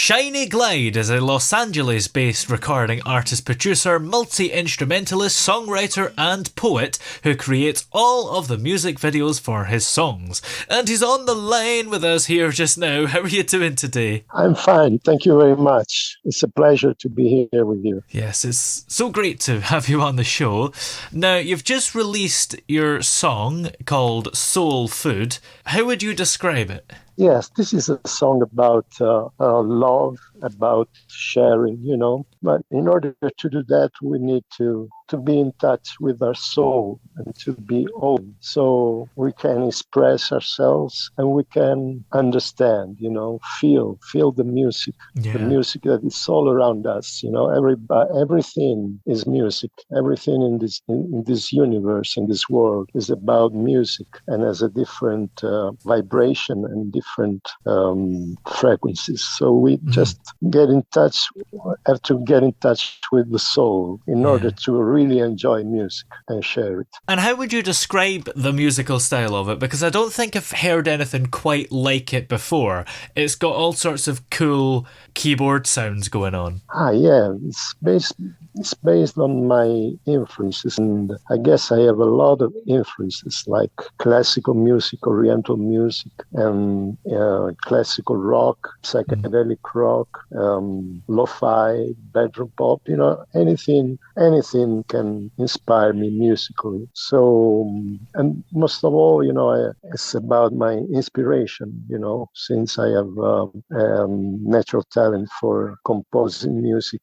Shiny Glide is a Los Angeles-based recording artist-producer, multi-instrumentalist, songwriter and poet who creates all of the music videos for his songs. And he's on the line with us here just now. How are you doing today? I'm fine. Thank you very much. It's a pleasure to be here with you. Yes, it's so great to have you on the show. Now, you've just released your song called Soul Food. How would you describe it? Yes, this is a song about love, about sharing, But in order to do that, we need to be in touch with our soul and to be open so we can express ourselves and we can understand, feel the music that is all around us. Everything is music. Everything in this universe, in this world, is about music and has a different vibration and different frequencies. So we just have to get in touch with the soul in order to really enjoy music and share it. And how would you describe the musical style of it? Because I don't think I've heard anything quite like it before. It's got all sorts of cool keyboard sounds going on. Yeah, it's based on my influences, and I guess I have a lot of influences like classical music, oriental music, and classical rock, psychedelic rock, lo-fi, bedroom pop. Anything can inspire me musically. So, and most of all, it's about my inspiration. Since I have natural talent for composing music,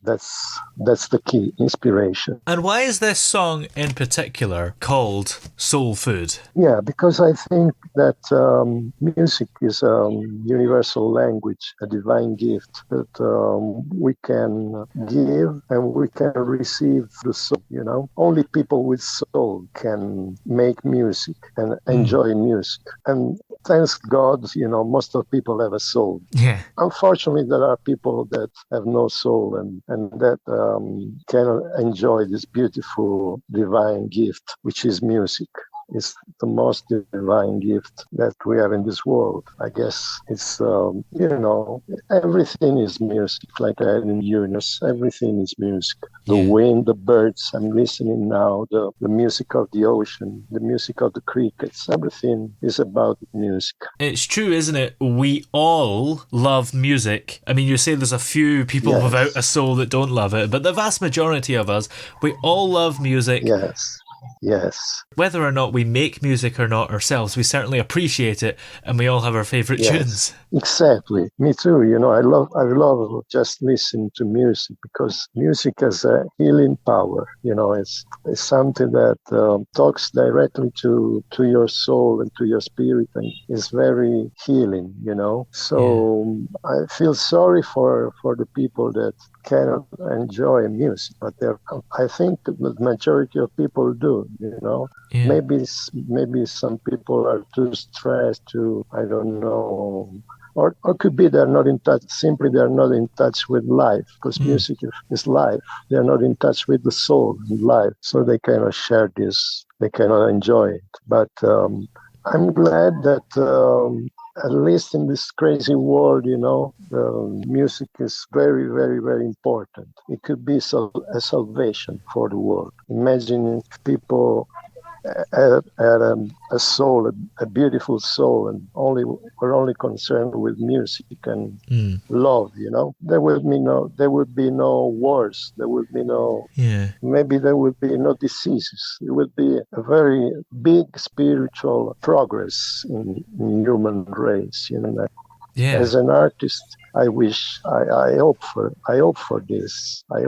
that's the key, inspiration. And why is this song in particular called Soul Food? Yeah, because I think that music is a universal language, a divine gift that we can give and we can receive the soul. Only people with soul can make music and enjoy music. And thanks God, most of people have a soul. Yeah. Unfortunately, there are people that have no soul and that cannot enjoy this beautiful divine gift, which is music. It's the most divine gift that we have in this world. I guess it's, everything is music, like I had in Uranus. Everything is music. The wind, the birds, I'm listening now, the music of the ocean, the music of the crickets, everything is about music. It's true, isn't it? We all love music. I mean, you say there's a few people without a soul that don't love it, but the vast majority of us, we all love music. Yes. Whether or not we make music or not ourselves, we certainly appreciate it, and we all have our favourite tunes. Exactly. Me too. I love just listening to music because music has a healing power. It's something that talks directly to your soul and to your spirit, and is very healing. So I feel sorry for the people that cannot enjoy music, but I think the majority of people do. Maybe some people are too stressed to, I don't know, or could be they're not in touch. Simply, they're not in touch with life, because music is life. They're not in touch with the soul and life, so they cannot share this. They cannot enjoy it. But I'm glad that. At least in this crazy world, music is very, very, very important. It could be a salvation for the world. Imagine if people had a soul, a beautiful soul, and were only concerned with music and love. There would be no wars. There would be no. Maybe there would be no diseases. It would be a very big spiritual progress in human race. As an artist, I hope for this. I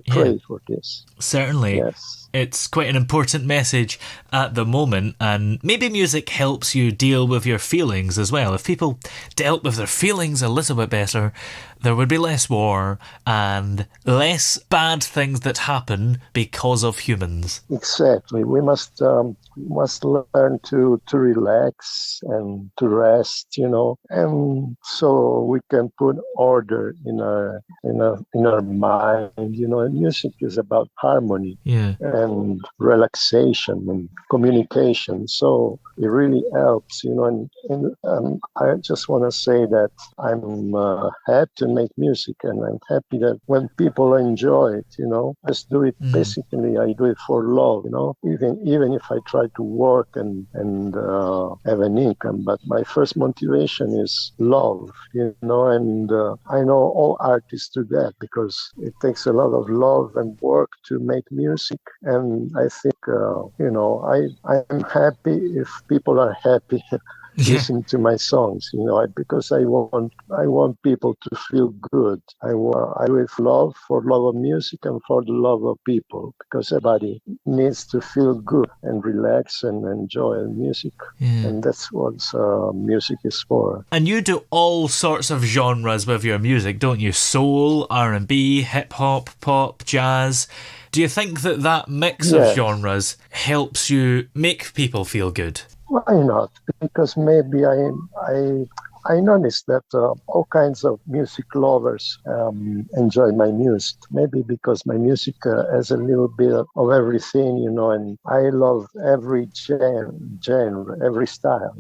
pray for this. Certainly. Yes. It's quite an important message at the moment, and maybe music helps you deal with your feelings as well. If people dealt with their feelings a little bit better, there would be less war and less bad things that happen because of humans. Exactly. We must learn to relax and to rest, and so we can put order in our mind. And music is about harmony. And relaxation and communication. So it really helps, and I just want to say that I'm happy to make music, and I'm happy that when people enjoy it, I just do it. Mm. Basically, I do it for love, even if I try to work and have an income, but my first motivation is love, and I know all artists do that because it takes a lot of love and work to make music, and I think I'm happy if people are happy Yeah. listening to my songs, because I want people to feel good. I do it for love of music and for the love of people, because everybody needs to feel good and relax and enjoy music, Yeah. and that's what music is for. And you do all sorts of genres with your music, don't you? Soul, R&B, hip hop, pop, jazz. Do you think that that mix of Yes. genres helps you make people feel good? Why not? Because maybe I noticed that all kinds of music lovers enjoy my music. Maybe because my music has a little bit of everything, and I love every genre, every style,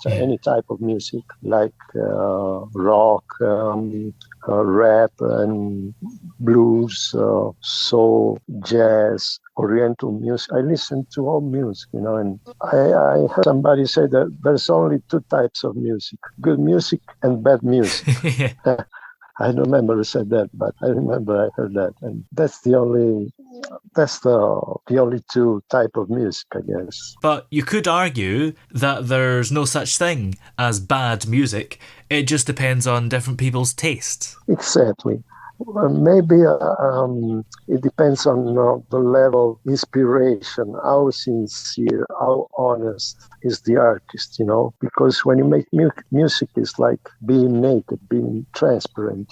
Yeah. any type of music, like rock, rap, and blues, soul, jazz, oriental music. I listen to all music, and I heard somebody say that there's only two types of music: good music and bad music. Yeah. I don't remember who said that, but I remember I heard that, and that's the only two type of music, I guess. But you could argue that there's no such thing as bad music. It just depends on different people's tastes. Exactly. Well, maybe it depends on the level of inspiration, how sincere, how honest is the artist, because when you make music, it's like being naked, being transparent,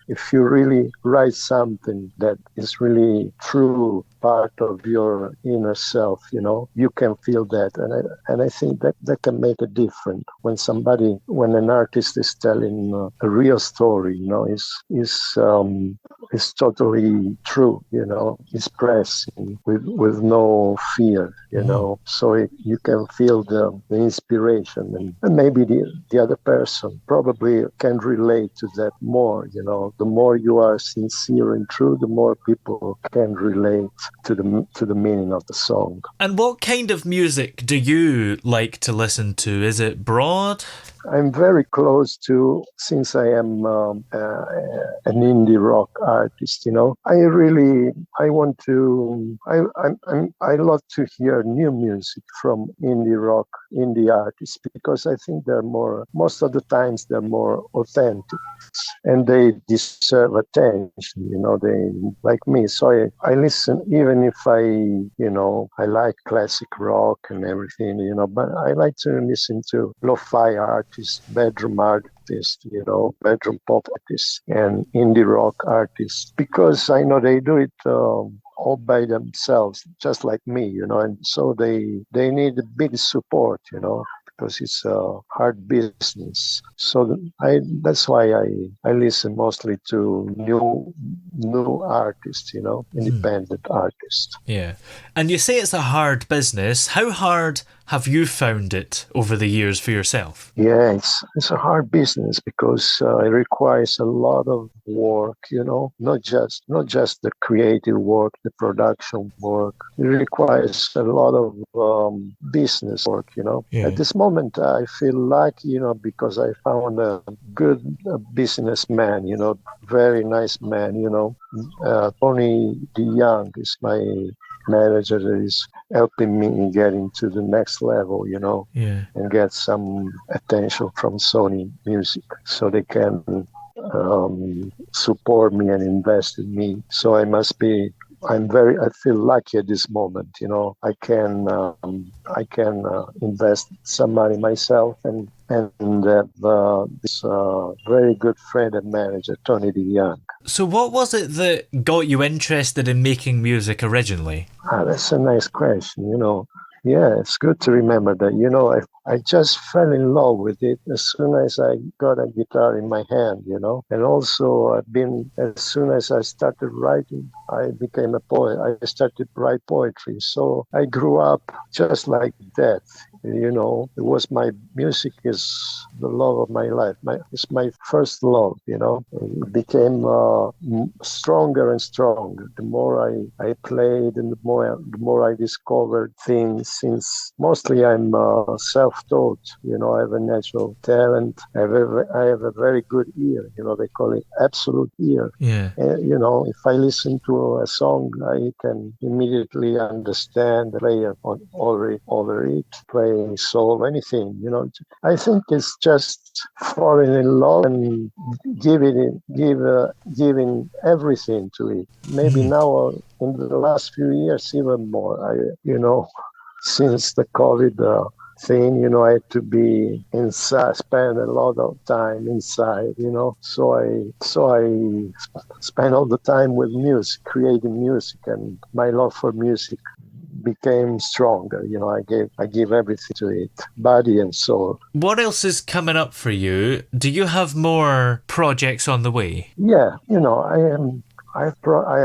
If you really write something that is really true, part of your inner self, you can feel that, and I think that can make a difference when an artist is telling a real story, is totally true, expressing with no fear, Mm. so you can feel the inspiration, and maybe the other person probably can relate to that more, the more you are sincere and true, the more people can relate to the meaning of the song. And what kind of music do you like to listen to? Is it broad? I'm very close to, since I am an indie rock artist. I want to. I love to hear new music from indie rock, indie artists, because I think they're more. Most of the times they're more authentic, and they deserve attention. They like me. So I listen, even if I like classic rock and everything, but I like to listen to lo-fi artists, bedroom artists, bedroom pop artists, and indie rock artists, because I know they do it all by themselves, just like me, and so they need a big support, because it's a hard business. So that's why I listen mostly to new artists, Mm. independent artists. Yeah. And you say it's a hard business. How hard have you found it over the years for yourself? Yeah, it's a hard business because it requires a lot of work, not just the creative work, the production work. It requires a lot of business work. At Yeah. this moment, I feel lucky, because I found a good businessman, very nice man. Tony DeYoung is my manager that is helping me get into the next level, Yeah. and get some attention from Sony Music, so they can support me and invest in me. So I feel lucky at this moment. I can invest some money myself, and have this very good friend and manager, Tony DeYoung. So, what was it that got you interested in making music originally? That's a nice question. Yeah, it's good to remember that. I just fell in love with it as soon as I got a guitar in my hand, And also, as soon as I started writing, I became a poet. I started to write poetry. So I grew up just like that, It was my music is the love of my life. It's my first love. It became stronger and stronger. The more I played, and the more I discovered things. Since mostly I'm self-taught. I have a natural talent. I have a very good ear. They call it absolute ear. Yeah. If I listen to a song, I can immediately understand the player over it, playing solve anything. I think it's just falling in love and giving everything to it. Maybe Mm. now, in the last few years, even more. Since the COVID thing, I had to be inside, spend a lot of time inside, so I spend all the time with music, creating music, and my love for music became stronger. I give everything to it, body and soul. What else is coming up for you? Do you have more projects on the way? Yeah, I am. I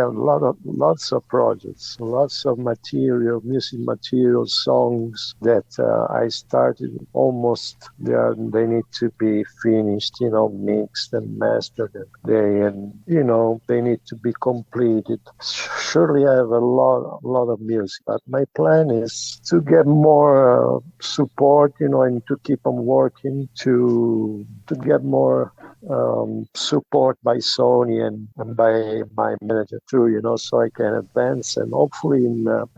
have lots of projects, lots of material, music material, songs that I started. Almost they need to be finished, mixed and mastered. They need to be completed. Surely I have a lot of music, but my plan is to get more support, and to keep on working to get more support by Sony and by my manager too, so I can advance. And hopefully,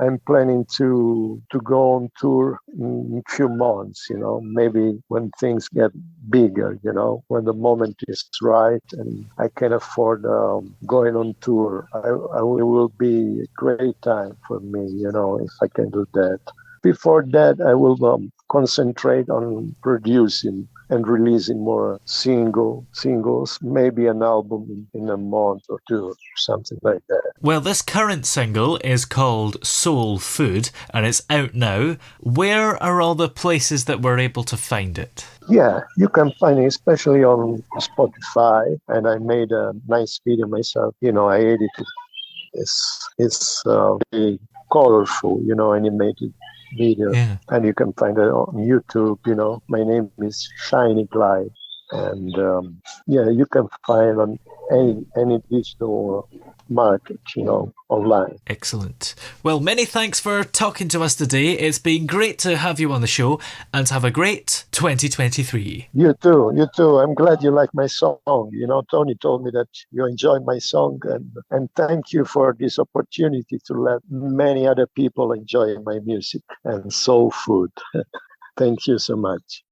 I'm planning to go on tour in a few months, maybe when things get bigger, when the moment is right and I can afford going on tour. It will be a great time for me, if I can do that. Before that, I will concentrate on producing and releasing more singles, maybe an album in a month or two, something like that. Well, this current single is called Soul Food and it's out now. Where are all the places that we're able to find it? Yeah, you can find it especially on Spotify, and I made a nice video myself. I edited. It's very colorful, animated video, Yeah. and you can find it on YouTube. My name is Shiny Glide, and yeah, you can find on any digital market, online. Excellent. Well, many thanks for talking to us today. It's been great to have you on the show and have a great 2023. You too, you too. I'm glad you like my song. Tony told me that you enjoyed my song, and thank you for this opportunity to let many other people enjoy my music and soul food. Thank you so much.